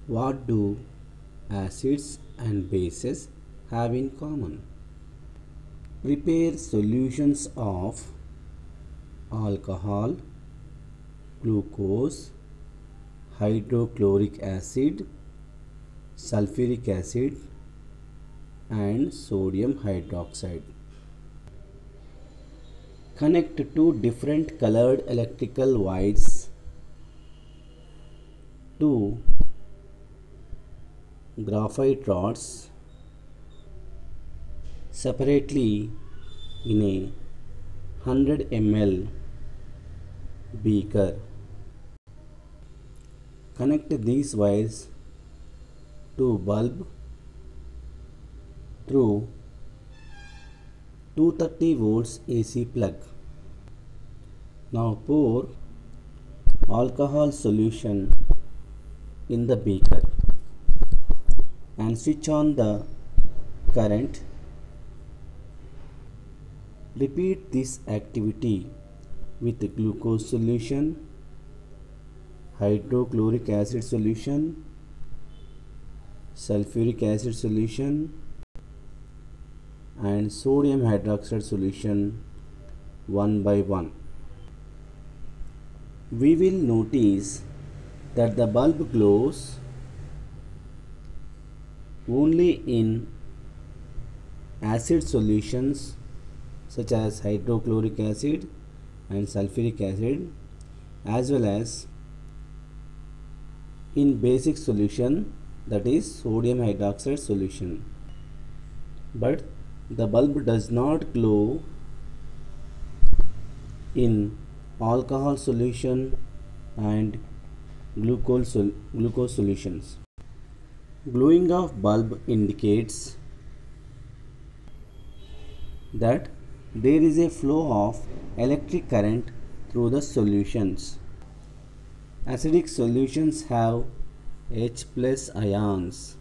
What do acids and bases have in common? Prepare solutions of alcohol, glucose, hydrochloric acid, sulfuric acid, and sodium hydroxide. Connect two different colored electrical wires to graphite rods separately in a 100 ml beaker. Connect these wires to bulb through 230 volts AC plug. Now pour alcohol solution in the beaker and switch on the current. Repeat this activity with glucose solution, hydrochloric acid solution, sulfuric acid solution, and sodium hydroxide solution one by one. We will notice that the bulb glows only in acid solutions such as hydrochloric acid and sulfuric acid, as well as in basic solution, that is sodium hydroxide solution. But the bulb does not glow in alcohol solution and glucose solutions. Glowing of bulb indicates that there is a flow of electric current through the solutions. Acidic solutions have H plus ions.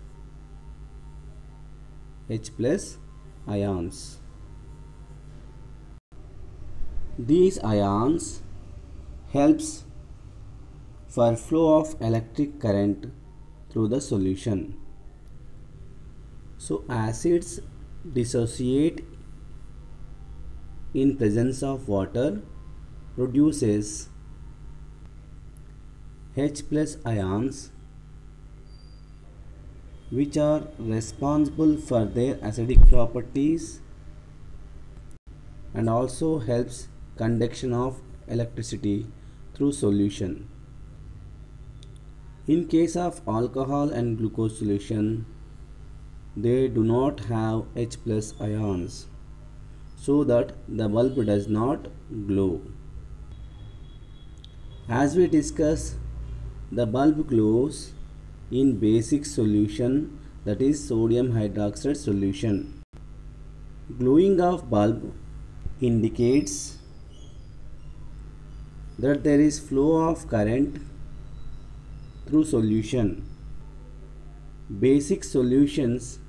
H plus ions. These ions helps for flow of electric current through the solution. So acids dissociate in presence of water, produces H plus ions, which are responsible for their acidic properties and also helps conduction of electricity through solution. In case of alcohol and glucose solution, they do not have H plus ions, so that the bulb does not glow. As we discussed, the bulb glows in basic solution, that is sodium hydroxide solution. Glowing of bulb indicates that there is flow of current through solution. Basic solutions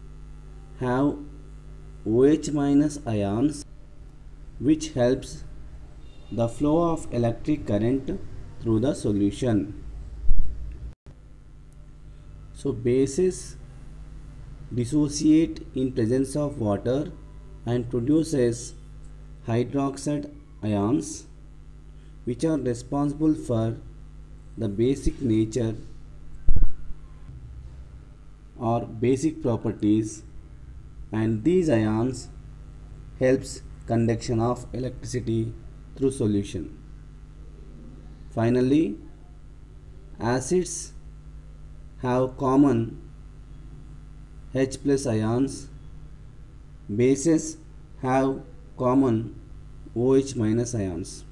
have OH minus ions, which helps the flow of electric current through the solution. So bases dissociate in presence of water and produces hydroxide ions, which are responsible for the basic nature or basic properties, and these ions helps conduction of electricity through solution. Finally, acids have common H plus ions, bases have common OH minus ions.